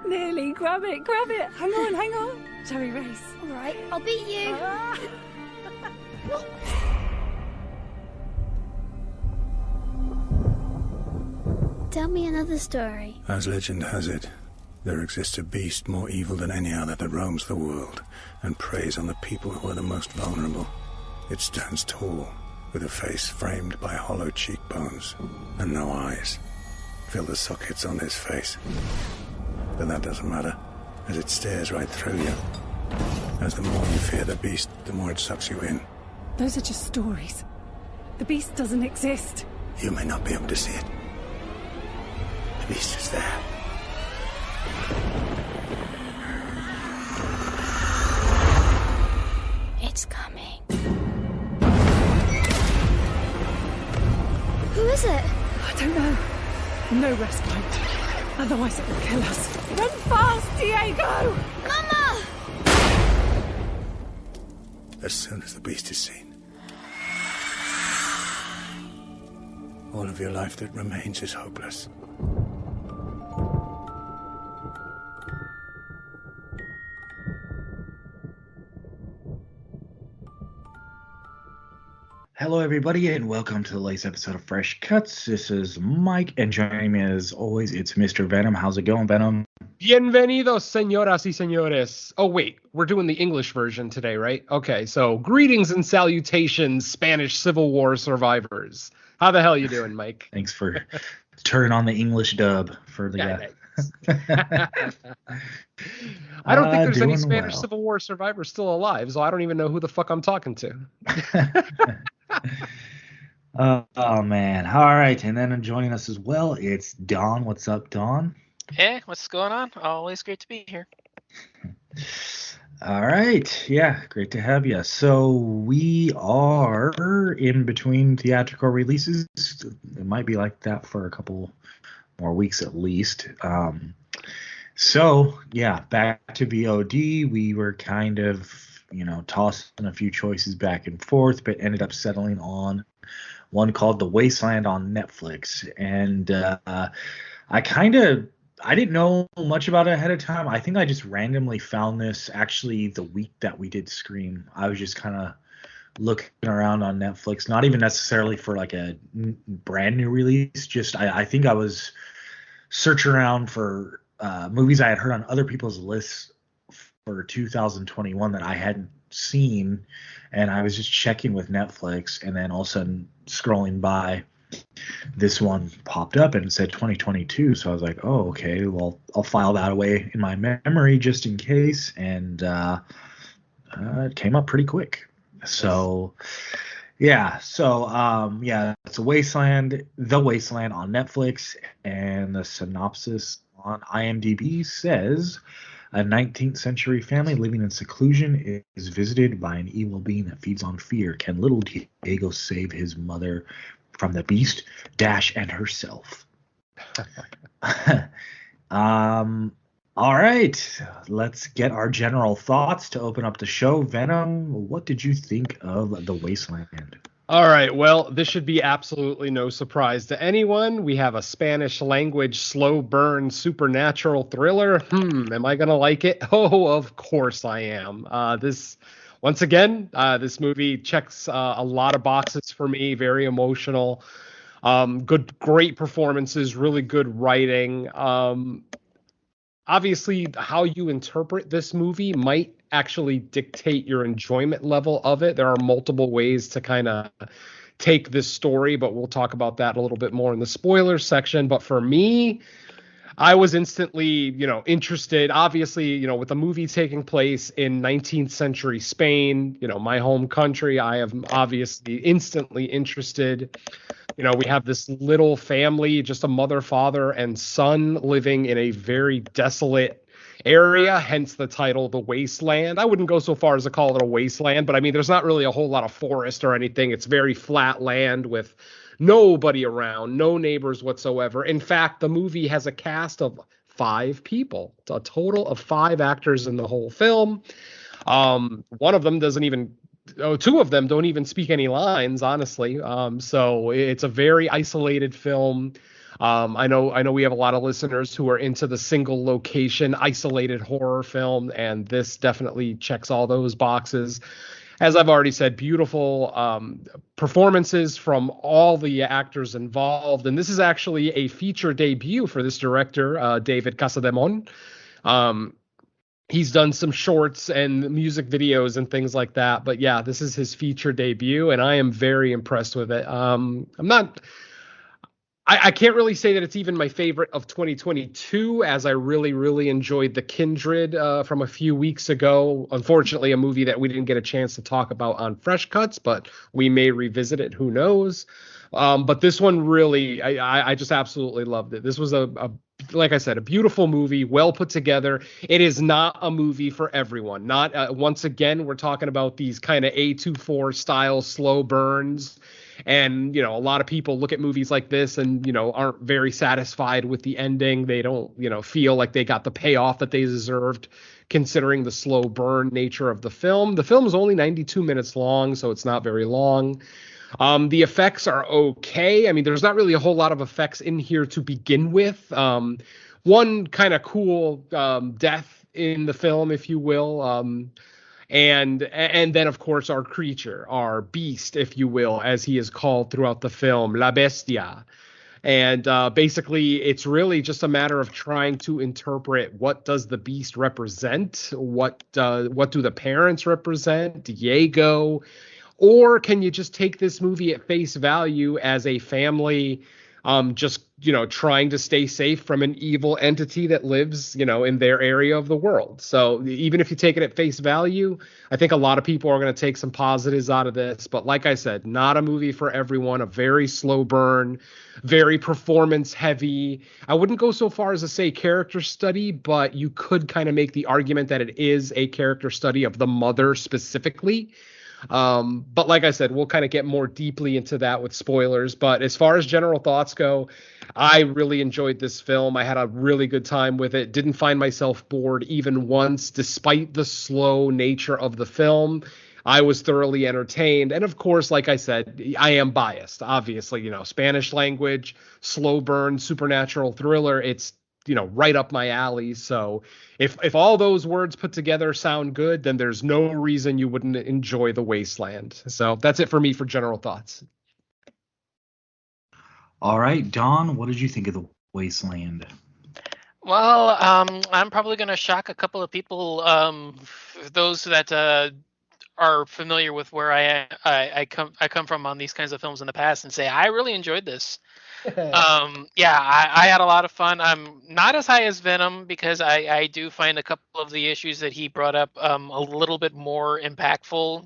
Nearly. Grab it, grab it. Hang on, hang on. Shall we race? All right, I'll beat you. Tell me another story. As legend has it, there exists a beast more evil than any other that roams the world and preys on the people who are the most vulnerable. It stands tall, with a face framed by hollow cheekbones and no eyes. Feel the sockets on his face. But that doesn't matter, as it stares right through you. As the more you fear the beast, the more it sucks you in. Those are just stories. The beast doesn't exist. You may not be able to see it. The beast is there. It's coming. Who is it? I don't know. No respite. Otherwise it will kill us. Run fast, Diego! Mama! As soon as the beast is seen, all of your life that remains is hopeless. Hello, everybody, and welcome to the latest episode of Fresh Cuts. This is Mike, and joining me as always, it's Mr. Venom. How's it going, Venom? Bienvenidos, señoras y señores. Oh, wait, we're doing the English version today, right? Okay, so greetings and salutations, Spanish Civil War survivors. How the hell you doing, Mike? Thanks for turning on the English dub for the... I don't think there's any doing Spanish well. Civil War survivors still alive, so I don't even know who the fuck I'm talking to. Oh, man. All right, and then joining us as well, it's Don. What's up, Don? Hey, what's going on? Always great to be here. All right. Yeah, great to have you. So we are in between theatrical releases. It might be like that for a couple more weeks at least. So, yeah, back to VOD. We were kind of, tossing a few choices back and forth, but ended up settling on one called The Wasteland on Netflix. And I didn't know much about it ahead of time. I think I just randomly found this actually the week that we did Scream. I was just kind of looking around on Netflix, not even necessarily for like a brand new release. Just I think I was searching around for movies I had heard on other people's lists for 2021 that I hadn't seen, and I was just checking with Netflix, and then all of a sudden scrolling by, this one popped up and it said 2022. So I was like, oh, okay, well, I'll file that away in my memory just in case, and it came up pretty quick. So it's The Wasteland on Netflix, and the synopsis on IMDb says a 19th century family living in seclusion is visited by an evil being that feeds on fear. Can little Diego save his mother from the beast, Dash, and herself? All right, let's get our general thoughts to open up the show. Venom, what did you think of The Wasteland? All right, well, this should be absolutely no surprise to anyone. We have a Spanish language, slow burn, supernatural thriller. Am I going to like it? Oh, of course I am. This movie checks a lot of boxes for me. Very emotional. Great performances, really good writing. Obviously, how you interpret this movie might actually dictate your enjoyment level of it. There are multiple ways to kind of take this story, but we'll talk about that a little bit more in the spoilers section. But for me, I was instantly, interested. Obviously, with the movie taking place in 19th century Spain, my home country, I am obviously instantly interested. We have this little family, just a mother, father, and son living in a very desolate area, hence the title, The Wasteland. I wouldn't go so far as to call it a wasteland, but I mean, there's not really a whole lot of forest or anything. It's very flat land with nobody around, no neighbors whatsoever. In fact, the movie has a cast of 5 people. It's a total of 5 actors in the whole film. One of them two of them don't even speak any lines, honestly. So it's a very isolated film. I know we have a lot of listeners who are into the single location, isolated horror film, and this definitely checks all those boxes. As I've already said, beautiful performances from all the actors involved. And this is actually a feature debut for this director, David Casademón. He's done some shorts and music videos and things like that. But yeah, this is his feature debut, and I am very impressed with it. I can't really say that it's even my favorite of 2022, as I really, really enjoyed The Kindred from a few weeks ago. Unfortunately, a movie that we didn't get a chance to talk about on Fresh Cuts, but we may revisit it. Who knows? But this one really, I just absolutely loved it. This was like I said, a beautiful movie, well put together. It is not a movie for everyone. Not once again, we're talking about these kind of A24 style slow burns. And, a lot of people look at movies like this and, aren't very satisfied with the ending. They don't, feel like they got the payoff that they deserved, considering the slow burn nature of the film. The film is only 92 minutes long, so it's not very long. The effects are okay. I mean, there's not really a whole lot of effects in here to begin with. One kind of cool death in the film, if you will. And then, of course, our creature, our beast, if you will, as he is called throughout the film, La Bestia. And basically, it's really just a matter of trying to interpret, what does the beast represent? What do the parents represent? Diego? Or can you just take this movie at face value as a family just, trying to stay safe from an evil entity that lives, in their area of the world? So even if you take it at face value, I think a lot of people are going to take some positives out of this. But like I said, not a movie for everyone, a very slow burn, very performance heavy. I wouldn't go so far as to say character study, but you could kind of make the argument that it is a character study of the mother specifically. But like I said, we'll kind of get more deeply into that with spoilers. But as far as general thoughts go, I really enjoyed this film. I had a really good time with it. Didn't find myself bored even once, despite the slow nature of the film. I was thoroughly entertained. And of course, like I said, I am biased. Obviously, Spanish language, slow burn, supernatural thriller. It's right up my alley. So if all those words put together sound good, then there's no reason you wouldn't enjoy The Wasteland. So that's it for me for general thoughts. All right, Don, what did you think of The Wasteland? Well, I'm probably going to shock a couple of people, those that are familiar with where I come from on these kinds of films in the past, and say I really enjoyed this. Yeah, I had a lot of fun. I'm not as high as Venom, because I do find a couple of the issues that he brought up a little bit more impactful,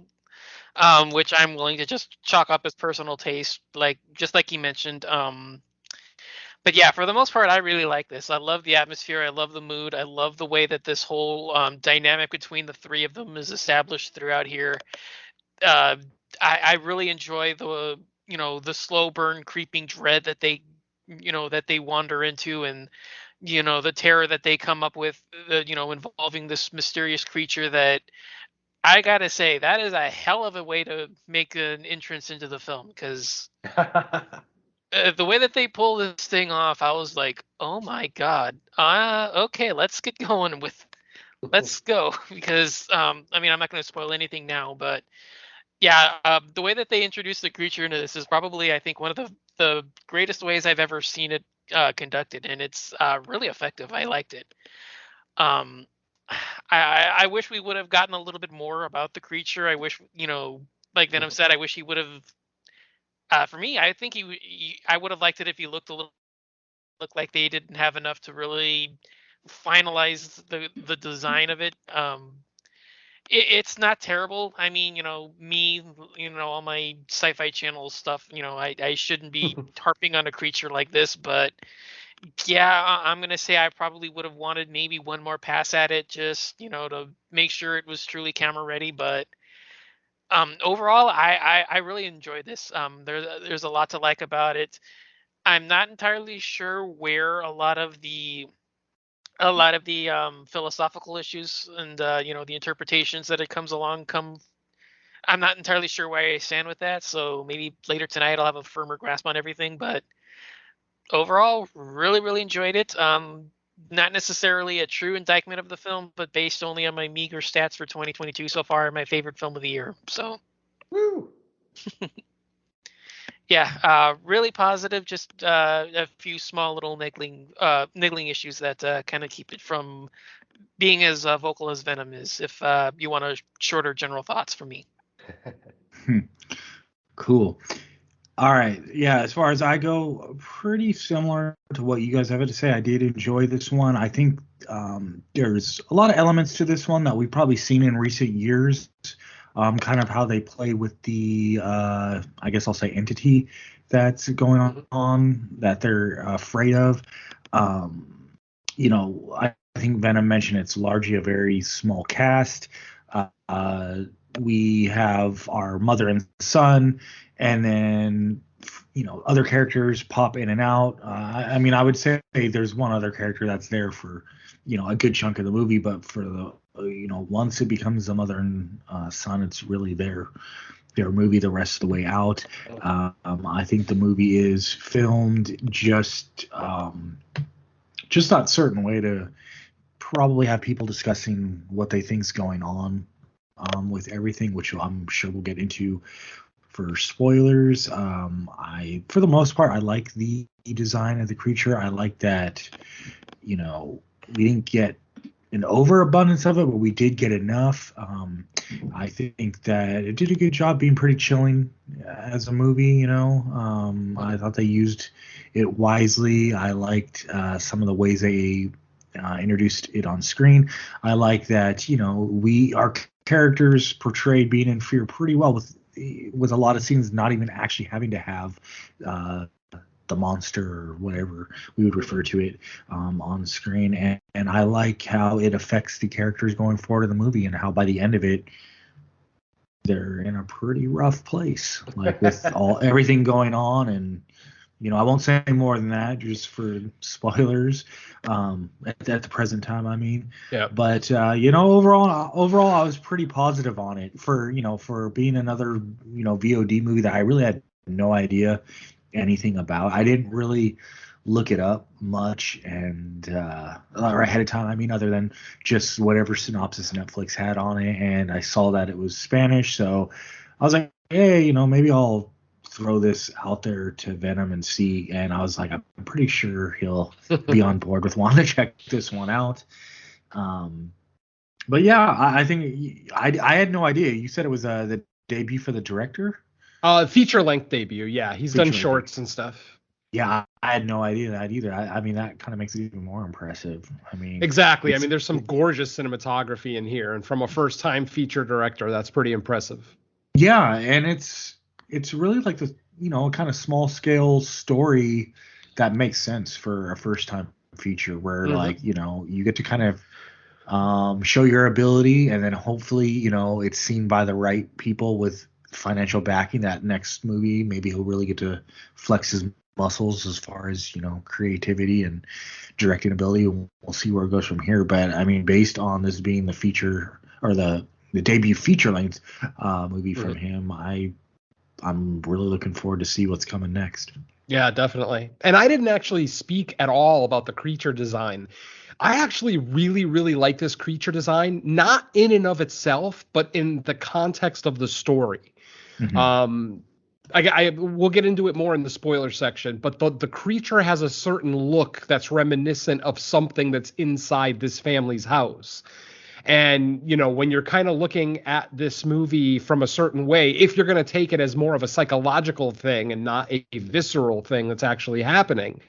which I'm willing to just chalk up as personal taste, just like he mentioned. But yeah, for the most part, I really like this. I love the atmosphere. I love the mood. I love the way that this whole dynamic between the three of them is established throughout here. I really enjoy the slow burn creeping dread that they wander into, and the terror that they come up with, involving this mysterious creature that, I gotta say, that is a hell of a way to make an entrance into the film, because the way that they pull this thing off, I was like, oh my god, okay, let's get going let's go. Because I'm not going to spoil anything now, but yeah, the way that they introduce the creature into this is probably, I think, one of the greatest ways I've ever seen it conducted, and it's really effective. I liked it. I wish we would have gotten a little bit more about the creature. I wish, like Venom said, I wish he would have. For me, I think I would have liked it if he looked like they didn't have enough to really finalize the design of it. It's not terrible. I mean, me, all my sci-fi channel stuff, I shouldn't be harping on a creature like this, but yeah, I'm going to say I probably would have wanted maybe one more pass at it, just, to make sure it was truly camera ready. But overall, I really enjoyed this. There's a lot to like about it. I'm not entirely sure where a lot of the philosophical issues and the interpretations that it comes along come. I'm not entirely sure where I stand with that, so maybe later tonight I'll have a firmer grasp on everything. But overall, really, really enjoyed it. Not necessarily a true indictment of the film, but based only on my meager stats for 2022 so far, my favorite film of the year. So, Woo. yeah, really positive. Just a few small little niggling issues that kind of keep it from being as vocal as Venom is. If you want a shorter general thoughts from me. Cool. All right. Yeah, as far as I go, pretty similar to what you guys have to say. I did enjoy this one. I think there's a lot of elements to this one that we've probably seen in recent years. Kind of how they play with the, I guess I'll say, entity that's going on that they're afraid of. I think Venom mentioned it's largely a very small cast. We have our mother and son, and then other characters pop in and out. I mean, I would say there's one other character that's there for a good chunk of the movie, but for the once it becomes the mother and son, it's really their movie the rest of the way out. I think the movie is filmed just that certain way to probably have people discussing what they think's going on with everything, which I'm sure we'll get into for spoilers. For the most part, I like the design of the creature. I like that, we didn't get an overabundance of it, but we did get enough. I think that it did a good job being pretty chilling as a movie. I thought they used it wisely. I liked some of the ways they introduced it on screen. I like that our characters portrayed being in fear pretty well with a lot of scenes not even actually having to have the monster or whatever we would refer to it on screen, and I like how it affects the characters going forward in the movie, and how by the end of it they're in a pretty rough place, like with everything going on. And I won't say more than that just for spoilers at the present time, I mean. Yeah. But overall I was pretty positive on it for being another VOD movie that I really had no idea anything about. I didn't really look it up much and or ahead of time, I mean, other than just whatever synopsis Netflix had on it, and I saw that it was Spanish, so I was like, hey, maybe I'll throw this out there to Venom and see. And I was like, I'm pretty sure he'll be on board with wanting to check this one out. But yeah, I think I had no idea. You said it was the debut for the director? Feature length debut. Yeah, he's done shorts and stuff. Yeah, I had no idea that either. I mean, that kind of makes it even more impressive. I mean, exactly. I mean, there's some gorgeous cinematography in here, and from a first-time feature director, that's pretty impressive. Yeah, and it's really like the kind of small scale story that makes sense for a first time feature where like you get to kind of show your ability, and then hopefully it's seen by the right people with financial backing. That next movie maybe he'll really get to flex his muscles as far as creativity and directing ability. We'll see where it goes from here, but I mean, based on this being the feature or the debut feature length movie from him, I'm really looking forward to see what's coming next. Yeah, definitely. And I didn't actually speak at all about the creature design. I actually really, really like this creature design, not in and of itself, but in the context of the story. We'll get into it more in the spoiler section, but the creature has a certain look that's reminiscent of something that's inside this family's house. And, when you're kind of looking at this movie from a certain way, if you're going to take it as more of a psychological thing and not a visceral thing that's actually happening,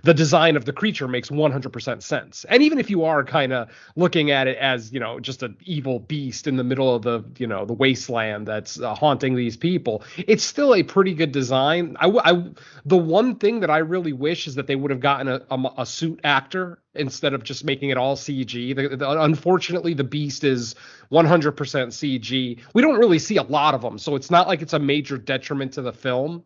the design of the creature makes 100% sense. And even if you are kind of looking at it as, just an evil beast in the middle of the, the wasteland that's haunting these people, it's still a pretty good design. The one thing that I really wish is that they would have gotten a suit actor instead of just making it all CG. Unfortunately, the beast is 100% CG. We don't really see a lot of them, so it's not like it's a major detriment to the film.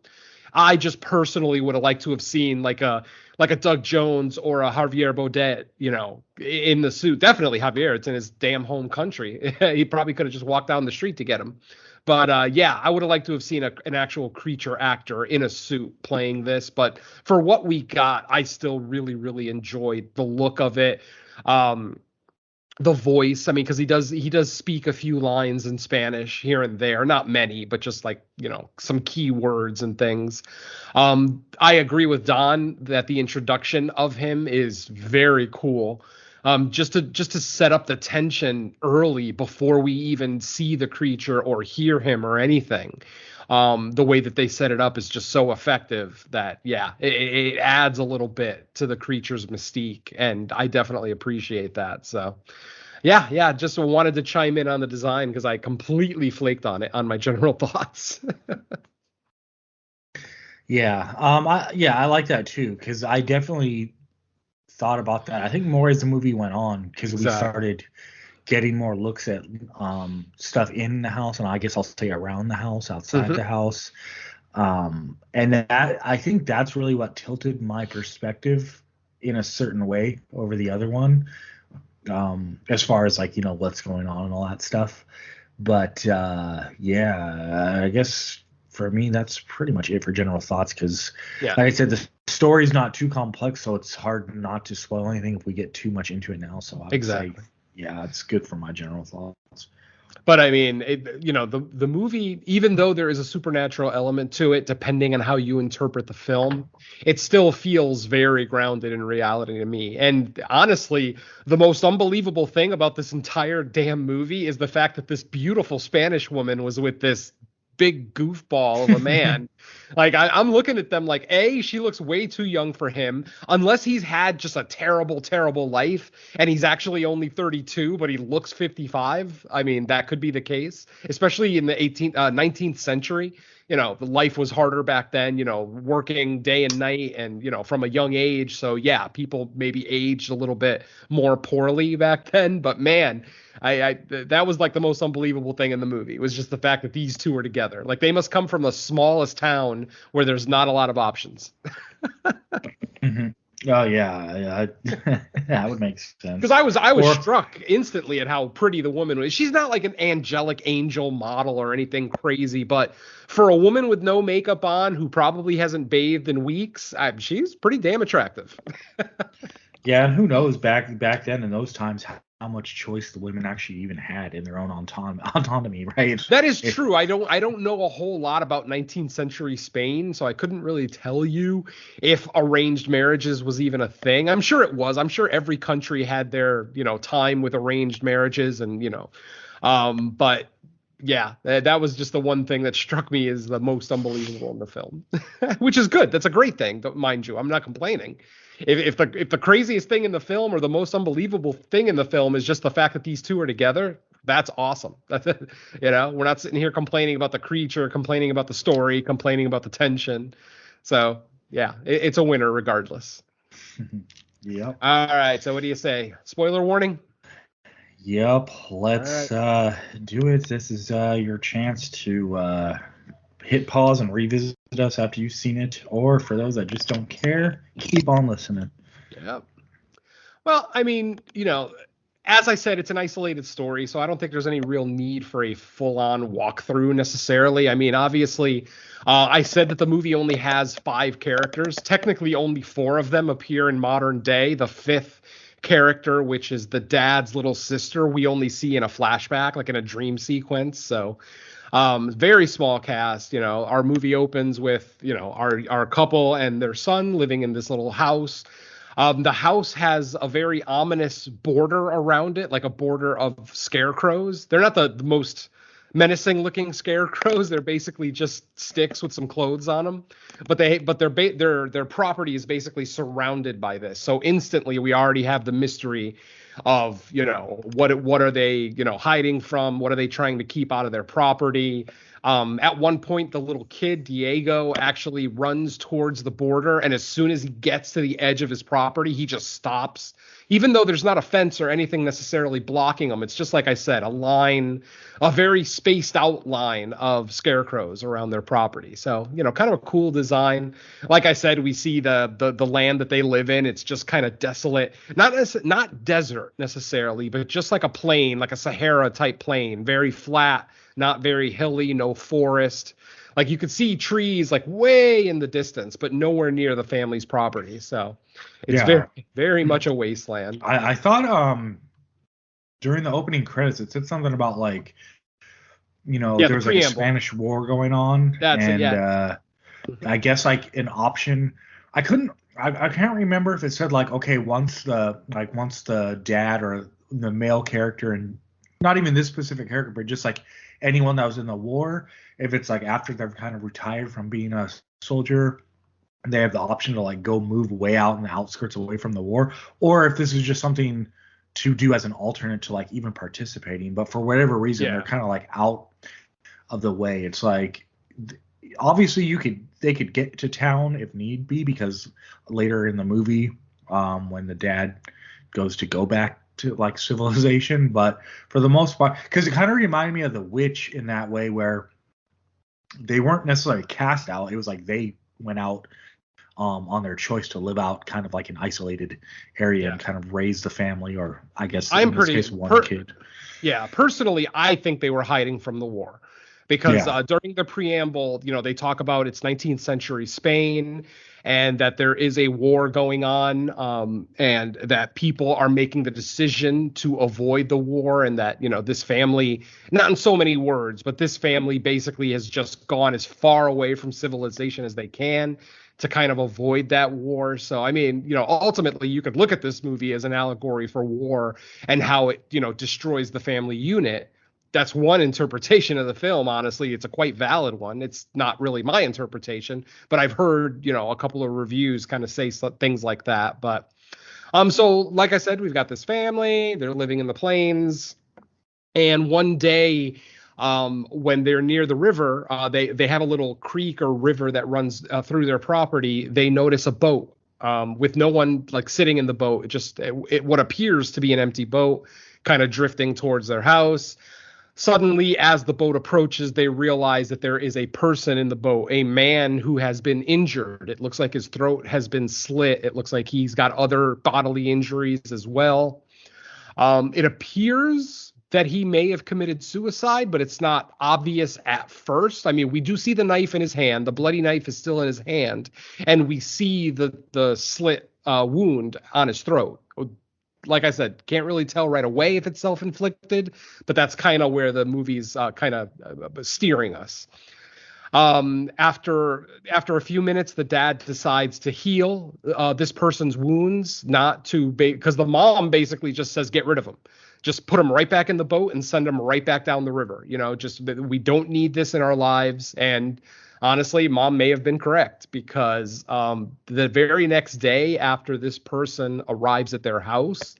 I just personally would have liked to have seen like a Doug Jones or a Javier Bodet, in the suit. Definitely Javier. It's in his damn home country. He probably could have just walked down the street to get him. But yeah, I would have liked to have seen an actual creature actor in a suit playing this. But for what we got, I still really, really enjoyed the look of it. The voice, I mean, because he does speak a few lines in Spanish here and there, not many, but just like, some key words and things. I agree with Don that the introduction of him is very cool. Just to set up the tension early before we even see the creature or hear him or anything. The way that they set it up is just so effective that, yeah, it adds a little bit to the creature's mystique, and I definitely appreciate that. So, yeah, just wanted to chime in on the design because I completely flaked on it on my general thoughts. Yeah, I like that too because I definitely thought about that. I think more as the movie went on because we started getting more looks at stuff in the house, and I guess I'll say around the house, outside the house. And that, I think that's really what tilted my perspective in a certain way over the other one, as far as like, what's going on and all that stuff. But yeah, I guess for me, that's pretty much it for general thoughts because, like I said, the story's not too complex, so it's hard not to spoil anything if we get too much into it now. So I would say, yeah, it's good for my general thoughts. But I mean, the movie, even though there is a supernatural element to it, depending on how you interpret the film, it still feels very grounded in reality to me. And honestly, the most unbelievable thing about this entire damn movie is the fact that this beautiful Spanish woman was with this big goofball of a man. Like I'm looking at them like, she looks way too young for him, unless he's had just a terrible, terrible life and he's actually only 32, but he looks 55. I mean, that could be the case, especially in the 19th century. The life was harder back then, working day and night and, from a young age. So yeah, people maybe aged a little bit more poorly back then, but man, that was like the most unbelievable thing in the movie. It was just the fact that these two are together. Like they must come from the smallest town where there's not a lot of options. Mm-hmm. Oh yeah, that would make sense. Because I was struck instantly at how pretty the woman was. She's not like an angelic angel model or anything crazy, but for a woman with no makeup on who probably hasn't bathed in weeks, she's pretty damn attractive. Yeah, and who knows back then in those times how much choice the women actually even had in their own autonomy, right? That is true. I don't know a whole lot about 19th century Spain, so I couldn't really tell you if arranged marriages was even a thing. I'm sure it was. I'm sure every country had their, time with arranged marriages and, but yeah, that was just the one thing that struck me as the most unbelievable in the film, which is good. That's a great thing, mind you. I'm not complaining. If the craziest thing in the film or the most unbelievable thing in the film is just the fact that these two are together, that's awesome. That's it. We're not sitting here complaining about the creature, complaining about the story, complaining about the tension. So yeah, it's a winner regardless. Yep. All right. So what do you say? Spoiler warning? Yep. Let's do it. This is your chance to hit pause and revisit us after you've seen it, or for those that just don't care, keep on listening. Yep. Well, I mean, as I said, it's an isolated story, so I don't think there's any real need for a full-on walkthrough necessarily. I mean, obviously, I said that the movie only has 5 characters. Technically, only 4 of them appear in modern day. The 5th character, which is the dad's little sister, we only see in a flashback, like in a dream sequence. So very small cast. Our movie opens with our couple and their son living in this little house. The house has a very ominous border around it, like a border of scarecrows. They're not the most menacing looking scarecrows. They're basically just sticks with some clothes on them, but their property is basically surrounded by this. So instantly we already have the mystery of, what are they, hiding from? What are they trying to keep out of their property? At one point, the little kid, Diego, actually runs towards the border. And as soon as he gets to the edge of his property, he just stops. Even though there's not a fence or anything necessarily blocking him, it's just like I said, a very spaced out line of scarecrows around their property. So, kind of a cool design. Like I said, we see the land that they live in. It's just kind of desolate, not desert necessarily, but just like a plain, like a Sahara type plain, very flat, not very hilly, no forest. Like you could see trees like way in the distance, but nowhere near the family's property. So it's very, very much a wasteland. I thought during the opening credits it said something about like, there was like a Spanish war going on. I guess like an option. I can't remember if it said like, okay, once the dad or the male character, and not even this specific character, but just like anyone that was in the war, if it's like after they've kind of retired from being a soldier, they have the option to like go move way out in the outskirts away from the war, or if this is just something to do as an alternate to like even participating. But for whatever reason, they're kind of like out of the way. It's like, obviously they could get to town if need be, because later in the movie, when the dad goes to go back to like civilization, but for the most part, because it kind of reminded me of The Witch in that way, where they weren't necessarily cast out. It was like they went out on their choice to live out kind of like an isolated area and kind of raise the family, or I guess one kid. Yeah, personally, I think they were hiding from the war. Because during the preamble, they talk about it's 19th century Spain, and that there is a war going on, and that people are making the decision to avoid the war, and that, this family, not in so many words, but this family basically has just gone as far away from civilization as they can to kind of avoid that war. So, I mean, ultimately you could look at this movie as an allegory for war and how it, destroys the family unit. That's one interpretation of the film. Honestly, it's a quite valid one. It's not really my interpretation, but I've heard, a couple of reviews kind of say things like that. But so like I said, we've got this family, they're living in the plains. And one day, when they're near the river, they have a little creek or river that runs through their property. They notice a boat with no one like sitting in the boat. What appears to be an empty boat kind of drifting towards their house. Suddenly, as the boat approaches, they realize that there is a person in the boat, a man who has been injured. It looks like his throat has been slit. It looks like he's got other bodily injuries as well. It appears that he may have committed suicide, but it's not obvious at first. I mean, we do see the knife in his hand. The bloody knife is still in his hand, and we see the slit wound on his throat. Like I said, can't really tell right away if it's self-inflicted, but that's kind of where the movie's kind of steering us. After a few minutes, the dad decides to heal this person's wounds, because the mom basically just says, get rid of him. Just put him right back in the boat and send him right back down the river. We don't need this in our lives. And honestly, mom may have been correct, because the very next day after this person arrives at their house,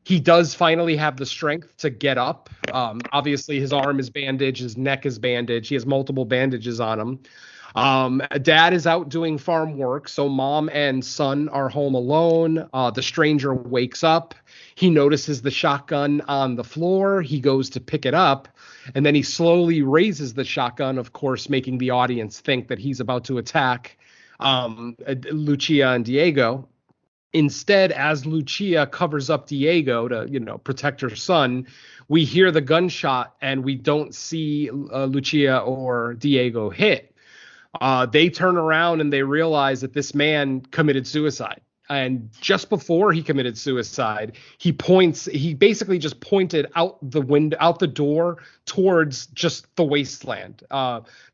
he does finally have the strength to get up. Obviously, his arm is bandaged, his neck is bandaged. He has multiple bandages on him. Dad is out doing farm work, so mom and son are home alone. The stranger wakes up. He notices the shotgun on the floor. He goes to pick it up, and then he slowly raises the shotgun, of course, making the audience think that he's about to attack Lucia and Diego. Instead, as Lucia covers up Diego to, protect her son, we hear the gunshot and we don't see Lucia or Diego hit. They turn around and they realize that this man committed suicide. And just before he committed suicide, he basically just pointed out the window, out the door towards just the wasteland.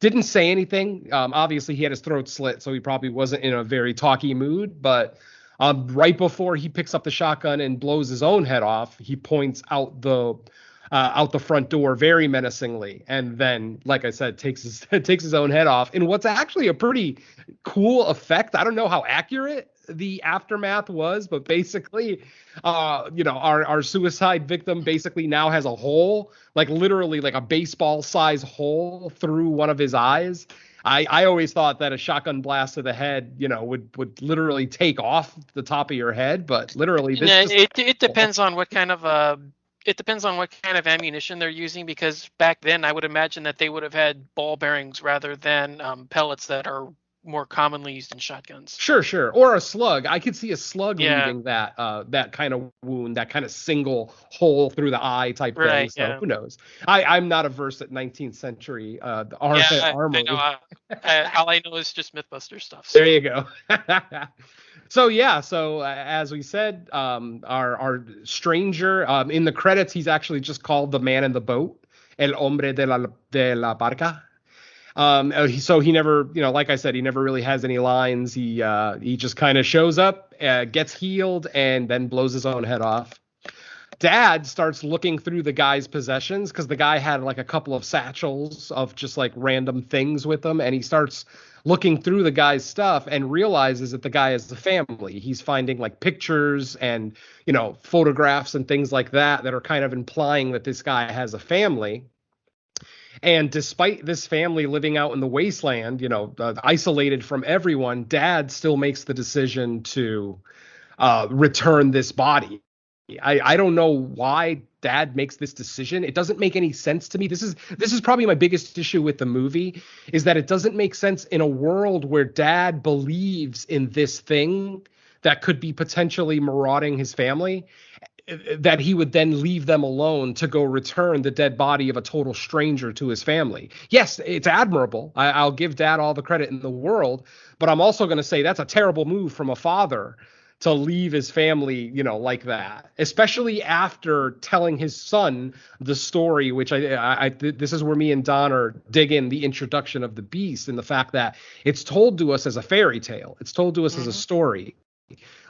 Didn't say anything. Obviously, he had his throat slit, so he probably wasn't in a very talky mood. But right before he picks up the shotgun and blows his own head off, he points out the front door very menacingly, and then, like I said, takes his own head off in what's actually a pretty cool effect. I don't know how accurate the aftermath was, but basically, our suicide victim basically now has a hole, like literally like a baseball size hole through one of his eyes. I always thought that a shotgun blast to the head, would literally take off the top of your head, but literally this. Yeah, it depends on what kind of ammunition they're using, because back then I would imagine that they would have had ball bearings rather than pellets that are more commonly used in shotguns. Sure. Or a slug. I could see a slug Yeah. leaving that kind of wound, that kind of single hole through the eye type thing. Right, So yeah. who knows? I'm not averse at 19th century armor. I know. All I know is just Mythbuster stuff. There you go. So as we said, our stranger in the credits, he's actually just called the man in the boat, el hombre de la barca. So he never, like I said, he never really has any lines. He just kind of shows up, gets healed, and then blows his own head off. Dad starts looking through the guy's possessions, because the guy had like a couple of satchels of just like random things with him, and he starts looking through the guy's stuff and realizes that the guy has a family. He's finding like pictures and photographs and things like that are kind of implying that this guy has a family. And despite this family living out in the wasteland, isolated from everyone, Dad still makes the decision to return this body. I don't know why Dad makes this decision. It doesn't make any sense to me. This is probably my biggest issue with the movie, is that it doesn't make sense in a world where Dad believes in this thing that could be potentially marauding his family, that he would then leave them alone to go return the dead body of a total stranger to his family. Yes, it's admirable. I'll give Dad all the credit in the world, but I'm also going to say that's a terrible move from a father to leave his family, like that, especially after telling his son the story, which this is where me and Don are digging the introduction of the Beast, and the fact that it's told to us as a fairy tale. It's told to us as a story,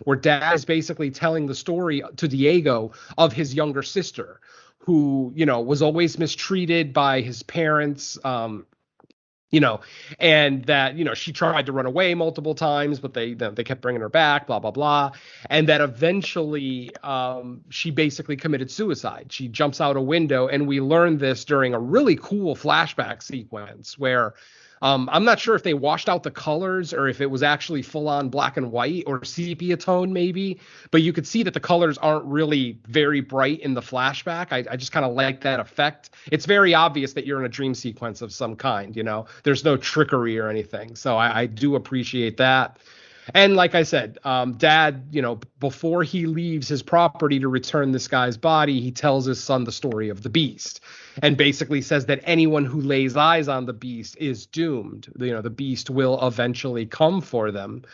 where Dad is basically telling the story to Diego of his younger sister, who, was always mistreated by his parents, and that, she tried to run away multiple times, but they kept bringing her back, blah, blah, blah. And that eventually she basically committed suicide. She jumps out a window, and we learned this during a really cool flashback sequence where I'm not sure if they washed out the colors or if it was actually full on black and white or sepia tone maybe, but you could see that the colors aren't really very bright in the flashback. I just kind of like that effect. It's very obvious that you're in a dream sequence of some kind, there's no trickery or anything. So I do appreciate that. And like I said, Dad, before he leaves his property to return this guy's body, he tells his son the story of the Beast, and basically says that anyone who lays eyes on the Beast is doomed. The Beast will eventually come for them.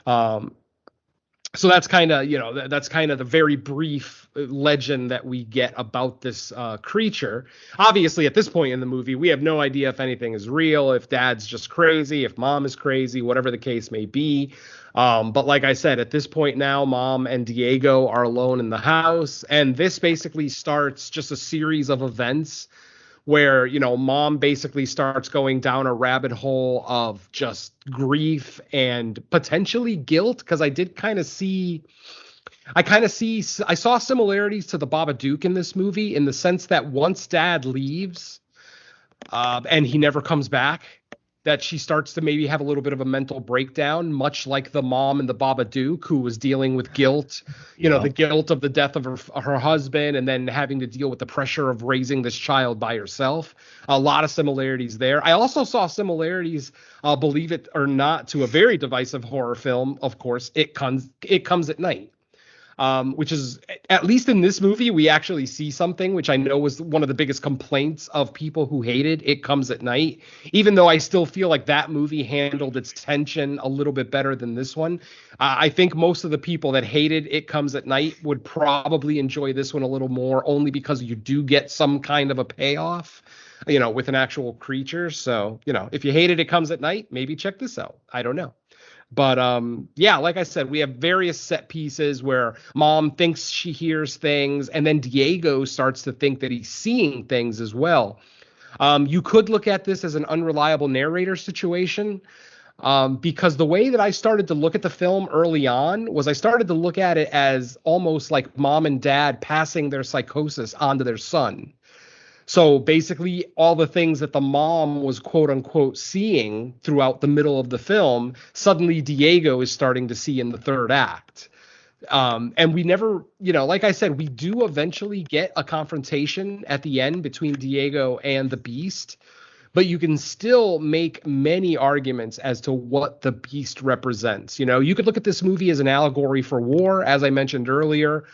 So that's kind of, the very brief legend that we get about this creature. Obviously, at this point in the movie, we have no idea if anything is real, if Dad's just crazy, if Mom is crazy, whatever the case may be. But like I said, at this point now, Mom and Diego are alone in the house, and this basically starts just a series of events where, Mom basically starts going down a rabbit hole of just grief and potentially guilt, because I saw similarities to the Babadook in this movie, in the sense that once Dad leaves and he never comes back, that she starts to maybe have a little bit of a mental breakdown, much like the mom in the Babadook, who was dealing with guilt, the guilt of the death of her husband, and then having to deal with the pressure of raising this child by herself. A lot of similarities there. I also saw similarities, believe it or not, to a very divisive horror film, of course, It Comes at Night. Which is, at least in this movie, we actually see something which I know was one of the biggest complaints of people who hated It Comes at Night, even though I still feel like that movie handled its tension a little bit better than this one. I think most of the people that hated It Comes at Night would probably enjoy this one a little more, only because you do get some kind of a payoff, with an actual creature. So, if you hated It Comes at Night, maybe check this out. I don't know. But like I said, we have various set pieces where Mom thinks she hears things, and then Diego starts to think that he's seeing things as well. You could look at this as an unreliable narrator situation, Because the way that I started to look at the film early on was I started to look at it as almost like mom and dad passing their psychosis onto their son. So basically, all the things that the mom was quote unquote seeing throughout the middle of the film, suddenly Diego is starting to see in the third act. And we never, like I said, we do eventually get a confrontation at the end between Diego and the Beast, but you can still make many arguments as to what the Beast represents. You could look at this movie as an allegory for war, as I mentioned earlier,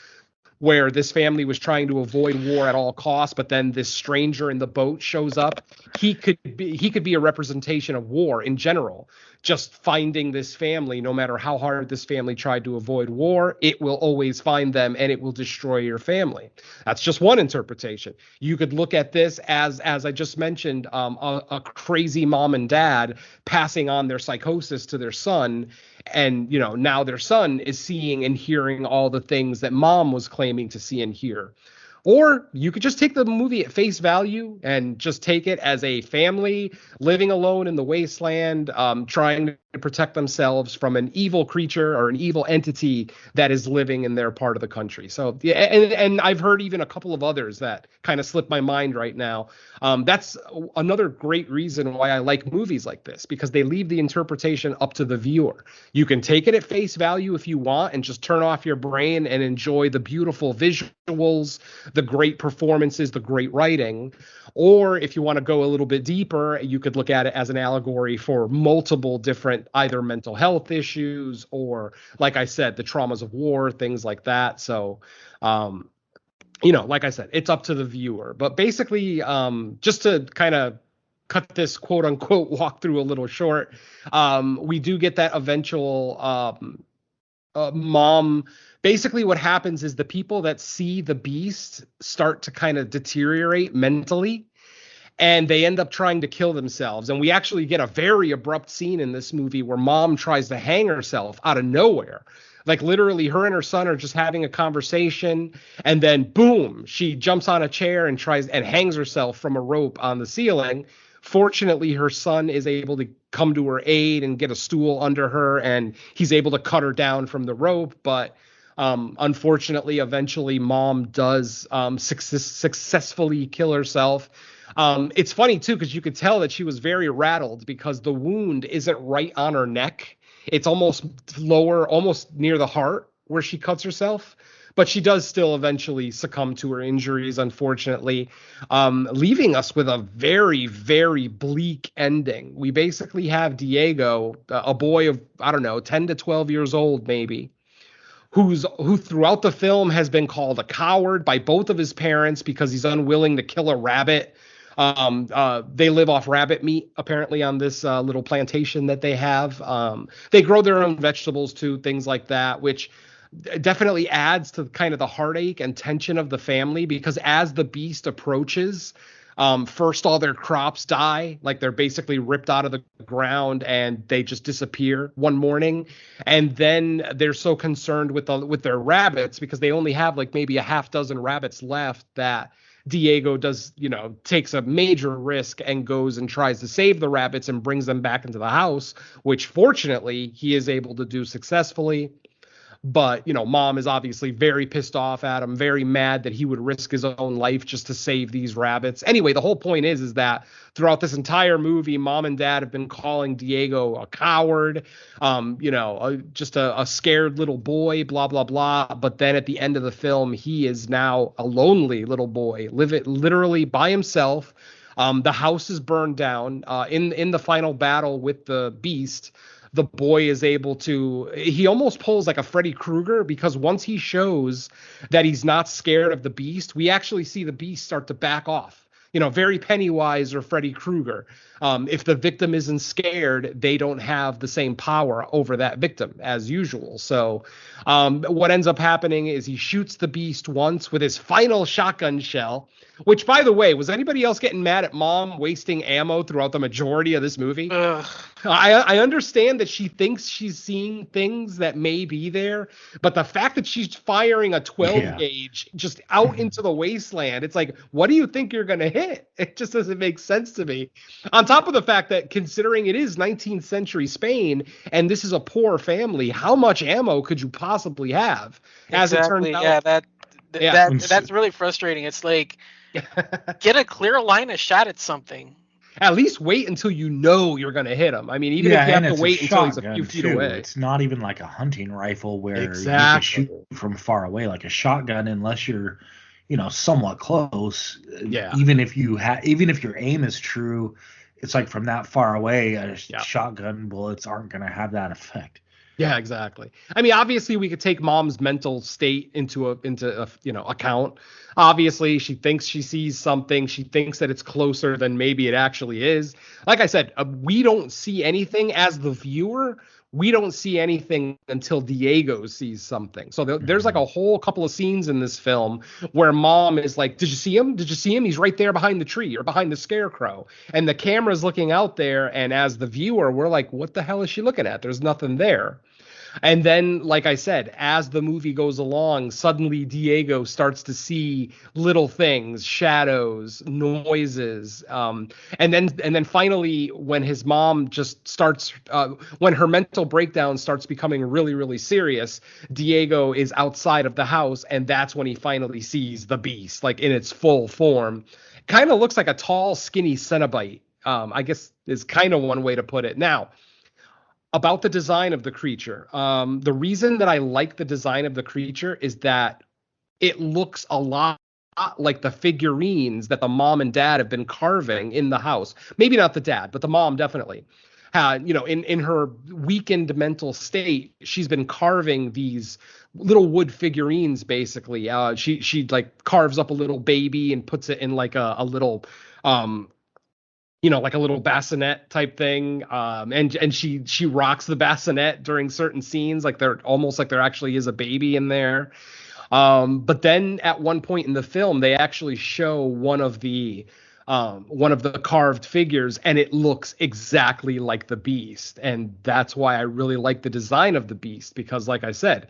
where this family was trying to avoid war at all costs, but then this stranger in the boat shows up. He could be a representation of war in general. Just finding this family, no matter how hard this family tried to avoid war, it will always find them and it will destroy your family. That's just one interpretation. You could look at this as I just mentioned, a crazy mom and dad passing on their psychosis to their son. And, now their son is seeing and hearing all the things that mom was claiming to see and hear. Or you could just take the movie at face value and just take it as a family living alone in the wasteland, trying to protect themselves from an evil creature or an evil entity that is living in their part of the country. So, yeah, and I've heard even a couple of others that kind of slip my mind right now. That's another great reason why I like movies like this, because they leave the interpretation up to the viewer. You can take it at face value if you want and just turn off your brain and enjoy the beautiful visuals, the great performances, the great writing. Or if you want to go a little bit deeper, you could look at it as an allegory for multiple different either mental health issues or, like I said, the traumas of war, things like that. So, like I said, it's up to the viewer. But basically, just to kind of cut this quote unquote walkthrough a little short, we do get that eventual mom. Basically what happens is the people that see the Beast start to kind of deteriorate mentally, and they end up trying to kill themselves. And we actually get a very abrupt scene in this movie where mom tries to hang herself out of nowhere. Like literally her and her son are just having a conversation, and then boom, she jumps on a chair and tries and hangs herself from a rope on the ceiling. Fortunately, her son is able to come to her aid and get a stool under her, and he's able to cut her down from the rope. But unfortunately, eventually, mom does successfully kill herself. It's funny, too, because you could tell that she was very rattled because the wound isn't right on her neck. It's almost lower, almost near the heart where she cuts herself. But she does still eventually succumb to her injuries, unfortunately, leaving us with a very, very bleak ending. We basically have Diego, a boy of, 10 to 12 years old, maybe, who throughout the film has been called a coward by both of his parents because he's unwilling to kill a rabbit. They live off rabbit meat, apparently, on this little plantation that they have. They grow their own vegetables, too, things like that, which definitely adds to kind of the heartache and tension of the family, because as the Beast approaches, first all their crops die, like they're basically ripped out of the ground and they just disappear one morning. And then they're so concerned with their rabbits, because they only have like maybe a half dozen rabbits left, that Diego takes a major risk and goes and tries to save the rabbits and brings them back into the house, which fortunately he is able to do successfully. But, mom is obviously very pissed off at him, very mad that he would risk his own life just to save these rabbits. Anyway, the whole point is that throughout this entire movie, mom and dad have been calling Diego a coward, just a scared little boy, blah, blah, blah. But then at the end of the film, he is now a lonely little boy, literally by himself. The house is burned down in the final battle with the Beast. The boy is able to, he almost pulls like a Freddy Krueger, because once he shows that he's not scared of the Beast, we actually see the Beast start to back off. Very Pennywise or Freddy Krueger. If the victim isn't scared, they don't have the same power over that victim as usual. So what ends up happening is he shoots the Beast once with his final shotgun shell, which, by the way, was anybody else getting mad at mom wasting ammo throughout the majority of this movie? I understand that she thinks she's seeing things that may be there, but the fact that she's firing a 12 gauge just out into the wasteland, it's like, what do you think you're going to hit? it. It just doesn't make sense to me. On top of the fact that considering it is 19th century Spain and this is a poor family, how much ammo could you possibly have? As Exactly. it turns out, That's really frustrating. It's like, get a clear line of shot at something. at least wait until you know you're going to hit him. I mean, even if you have to wait until he's a few feet away. It's not even like a hunting rifle where you can Exactly. shoot from far away, like a shotgun, unless you're, somewhat close. Yeah. Even if your aim is true, it's like from that far away, shotgun bullets aren't going to have that effect. Yeah, exactly. I mean, obviously, we could take mom's mental state into account. Obviously, she thinks she sees something. She thinks that it's closer than maybe it actually is. Like I said, we don't see anything as the viewer. We don't see anything until Diego sees something. So there's like a whole couple of scenes in this film where mom is like, "Did you see him? Did you see him? He's right there behind the tree or behind the scarecrow." And the camera's looking out there. And as the viewer, we're like, what the hell is she looking at? There's nothing there. And then, like I said, as the movie goes along, suddenly Diego starts to see little things, shadows, noises. And then finally, when his mom just starts, when her mental breakdown starts becoming really, really serious, Diego is outside of the house. And that's when he finally sees the beast, like in its full form. Kind of looks like a tall, skinny Cenobite, I guess is kind of one way to put it. Now, about the design of the creature. The reason that I like the design of the creature is that it looks a lot like the figurines that the mom and dad have been carving in the house. Maybe not the dad, but the mom definitely. In her weakened mental state, she's been carving these little wood figurines, basically. She like carves up a little baby and puts it in like a little like a little bassinet type thing. And she rocks the bassinet during certain scenes, like they're almost like there actually is a baby in there. But then at one point in the film, they actually show one of the carved figures, and it looks exactly like the beast. And that's why I really like the design of the beast, because like I said,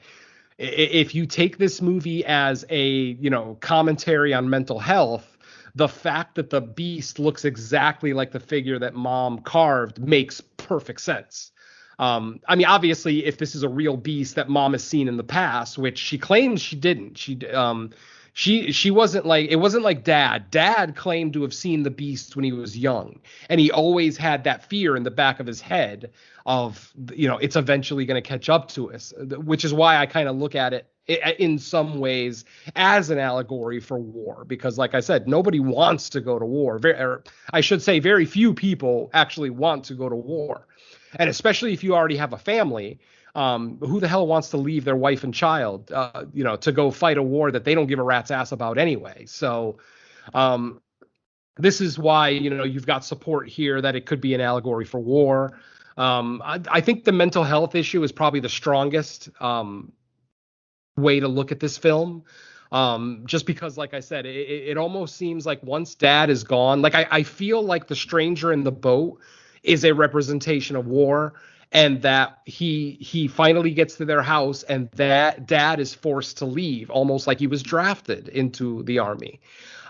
if you take this movie as a, commentary on mental health, the fact that the beast looks exactly like the figure that mom carved makes perfect sense. I mean, obviously, if this is a real beast that mom has seen in the past, which she claims she didn't, she wasn't like, it wasn't like dad. Dad claimed to have seen the beast when he was young, and he always had that fear in the back of his head of, it's eventually going to catch up to us, which is why I kind of look at it in some ways as an allegory for war, because like I said, nobody wants to go to war. I should say very few people actually want to go to war. And especially if you already have a family, who the hell wants to leave their wife and child, to go fight a war that they don't give a rat's ass about anyway. So this is why, you've got support here that it could be an allegory for war. I think the mental health issue is probably the strongest way to look at this film, just because, like I said, it almost seems like once dad is gone, like I feel like the stranger in the boat is a representation of war, and that he finally gets to their house and that dad is forced to leave, almost like he was drafted into the army.